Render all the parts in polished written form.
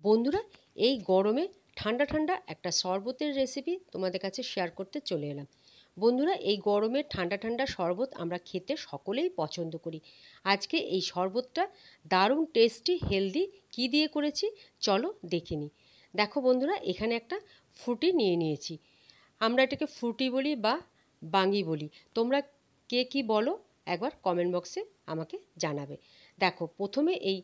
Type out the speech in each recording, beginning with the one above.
বন্ধুরা, এই গরমে ঠান্ডা ঠান্ডা একটা শরবতের রেসিপি তোমাদের কাছে শেয়ার করতে চলে এলাম। বন্ধুরা, এই গরমে ঠান্ডা ঠান্ডা শরবত আমরা খেতে সকলেই পছন্দ করি। আজকে এই শরবতটা দারুণ টেস্টি হেলদি কী দিয়ে করেছি চলো দেখে নিই। দেখো বন্ধুরা, এখানে একটা ফ্রুটি নিয়ে নিয়েছি। আমরা এটাকে ফ্রুটি বলি বা বাঙ্গি বলি, তোমরা কে কী বলো একবার কমেন্ট বক্সে আমাকে জানাবে। দেখো, প্রথমে এই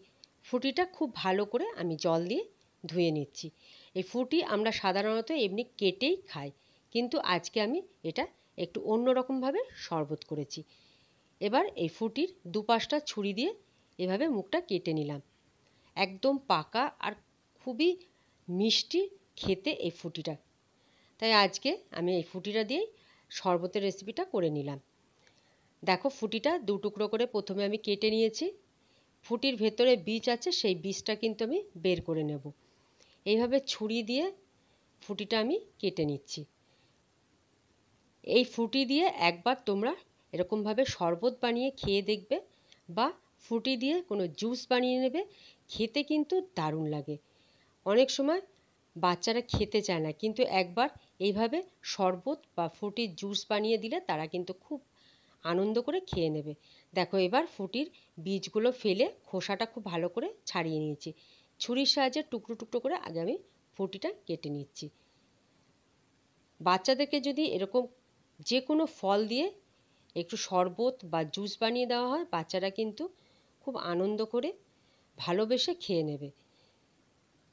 ফ্রুটিটা খুব ভালো করে আমি জল দিয়ে ধুয়ে নিচ্ছি। এই ফ্রুটি আমরা সাধারণত এমনি কেটেই খাই, কিন্তু আজকে আমি এটা একটু অন্য রকমভাবে শরবত করেছি। এবার এই ফ্রুটির দুপাশটা ছুরি দিয়ে এভাবে মুখটা কেটে নিলাম। একদম পাকা আর খুবই মিষ্টি খেতে এই ফ্রুটিটা, তাই আজকে আমি এই ফ্রুটিটা দিয়েই শরবতের রেসিপিটা করে নিলাম। দেখো, ফ্রুটিটা দু টুকরো করে প্রথমে আমি কেটে নিয়েছি। ফ্রুটির ভেতরে বীজ আছে, সেই বীজটা কিন্তু আমি বের করে নেব। এইভাবে ছুরি দিয়ে ফ্রুটিটা আমি কেটে নিচ্ছি। এই ফ্রুটি দিয়ে একবার তোমরা এরকমভাবে শরবত বানিয়ে খেয়ে দেখবে, বা ফ্রুটি দিয়ে কোনো জুস বানিয়ে নেবে, খেতে কিন্তু দারুণ লাগে। অনেক সময় বাচ্চারা খেতে চায় না, কিন্তু একবার এইভাবে শরবত বা ফ্রুটির জুস বানিয়ে দিলে তারা কিন্তু খুব আনন্দ করে খেয়ে নেবে। দেখো, এবার ফ্রুটির বীজগুলো ফেলে খোসাটা খুব ভালো করে ছাড়িয়ে নিয়েছি। ছুরির সাহায্যে টুকরো টুকরো করে আগে আমি ফ্রুটিটা কেটে নিচ্ছি। বাচ্চাদেরকে যদি এরকম যে কোনো ফল দিয়ে একটু শরবত বা জুস বানিয়ে দেওয়া হয়, বাচ্চারা কিন্তু খুব আনন্দ করে ভালোবেসে খেয়ে নেবে।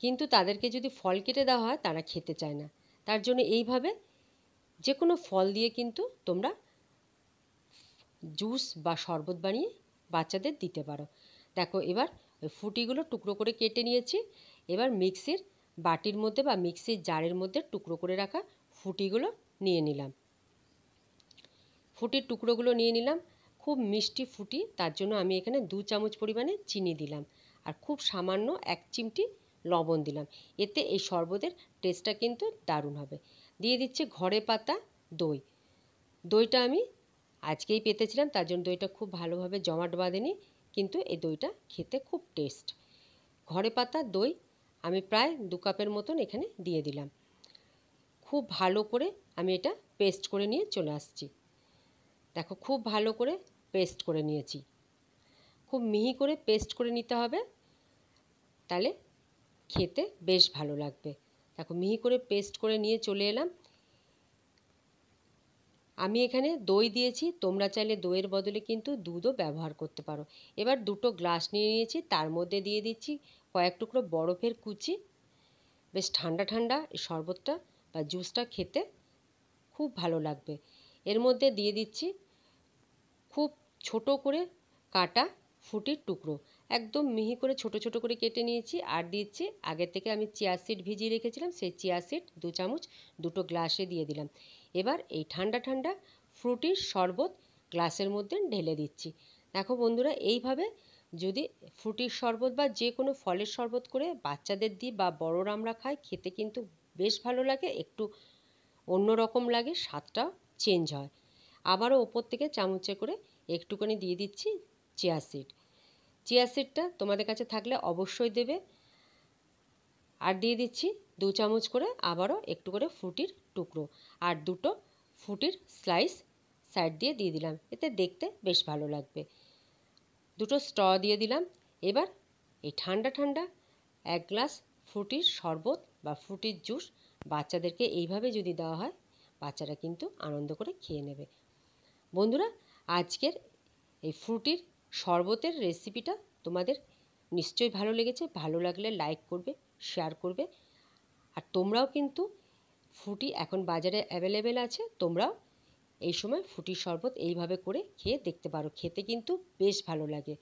কিন্তু তাদেরকে যদি ফল কেটে দেওয়া হয় তারা খেতে চায় না। তার জন্য এইভাবে যে কোনো ফল দিয়ে কিন্তু তোমরা জুস বা শরবত বানিয়ে বাচ্চাদের দিতে পারো। দেখো, এবার ওই ফ্রুটিগুলো টুকরো করে কেটে নিয়েছি। এবার মিক্সির বাটির মধ্যে বা মিক্সির জারের মধ্যে টুকরো করে রাখা ফ্রুটিগুলো নিয়ে নিলাম। ফ্রুটির টুকরোগুলো নিয়ে নিলাম। খুব মিষ্টি ফ্রুটি, তার জন্য আমি এখানে 2 চামচ পরিমাণে চিনি দিলাম, আর খুব সামান্য 1 চিমটি লবণ দিলাম। এতে এই শরবতের টেস্টটা কিন্তু দারুণ হবে। দিয়ে দিচ্ছি ঘরে পাতা দই। দইটা আমি আজকেই পেতেছিলাম, তার জন্য দইটা খুব ভালোভাবে জমাট বাঁধেনি, কিন্তু এই দইটা খেতে খুব টেস্ট। ঘরে পাতা দই আমি প্রায় 2 কাপের মতন এখানে দিয়ে দিলাম। খুব ভালো করে আমি এটা পেস্ট করে নিয়ে চলে আসছি। দেখো, খুব ভালো করে পেস্ট করে নিয়েছি। খুব মিহি করে পেস্ট করে নিতে হবে, তাহলে খেতে বেশ ভালো লাগবে। দেখো, মিহি করে পেস্ট করে নিয়ে চলে এলাম। আমি এখানে দই দিয়েছি, তোমরা চাইলে দইয়ের বদলে কিন্তু দুধও ব্যবহার করতে পারো। এবার 2টো গ্লাস নিয়ে নিয়েছি, তার মধ্যে দিয়ে দিচ্ছি কয়েক টুকরো বরফের কুচি। বেশ ঠান্ডা ঠান্ডা এই শরবতটা বা জুসটা খেতে খুব ভালো লাগবে। এর মধ্যে দিয়ে দিচ্ছি খুব ছোট করে কাটা ফ্রুটির টুকরো, একদম মিহি করে ছোট ছোট করে কেটে নিয়েছি। আর দিচ্ছি আগে থেকে আমি চিয়া সিড ভিজিয়ে রেখেছিলাম, সেই চিয়া সিড 2 চামচ 2টো গ্লাসে দিয়ে দিলাম। এবার এই ঠান্ডা ঠান্ডা ফ্রুটির শরবত গ্লাসের মধ্যে ঢেলে দিচ্ছি। দেখো বন্ধুরা, এইভাবে যদি ফ্রুটির শরবত বা যে কোনো ফলের শরবত করে বাচ্চাদের দিই বা বড়রা আমরা খাই, খেতে কিন্তু বেশ ভালো লাগে, একটু অন্য রকম লাগে, স্বাদটাও চেঞ্জ হয়। আবারও ওপর থেকে চামচে করে একটুখানি দিয়ে দিচ্ছি চিয়া সিড। চিয়া সিডটা তোমাদের কাছে থাকলে অবশ্যই দেবে। আর দিয়ে দিচ্ছি 2 চামচ করে আবারও একটু করে ফ্রুটির টুকরো, আর 2টো ফ্রুটির স্লাইস সাইড দিয়ে দিয়ে দিলাম, এতে দেখতে বেশ ভালো লাগবে। 2টো স্ট্র দিয়ে দিলাম। এবার এই ঠান্ডা ঠান্ডা 1 গ্লাস ফ্রুটির শরবত বা ফ্রুটির জুস বাচ্চাদেরকে এইভাবে যদি দেওয়া হয়, বাচ্চারা কিন্তু আনন্দ করে খেয়ে নেবে। বন্ধুরা, আজকের এই ফ্রুটির শরবতের রেসিপিটা তোমাদের নিশ্চয়ই ভালো লেগেছে। ভালো লাগলে লাইক করবে, শেয়ার করবে। আর তোমরাও কিন্তু ফ্রুটি এখন বাজারে অ্যাভেলেবেল আছে, তোমরাও এই সময় ফ্রুটির শরবত এইভাবে করে খেয়ে দেখতে পারো, খেতে কিন্তু বেশ ভালো লাগে।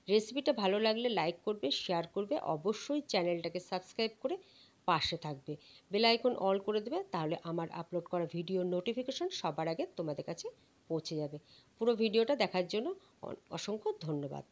রেসিপিটা ভালো লাগলে লাইক করবে, শেয়ার করবে, অবশ্যই চ্যানেলটাকে সাবস্ক্রাইব করে পাশে থাকবে। বেল আইকন অল করে দেবে, তাহলে আমার আপলোড করা ভিডিওর নোটিফিকেশন সবার আগে তোমাদের কাছে পৌঁছে যাবে। পুরো ভিডিওটা দেখার জন্য অসংখ্য ধন্যবাদ।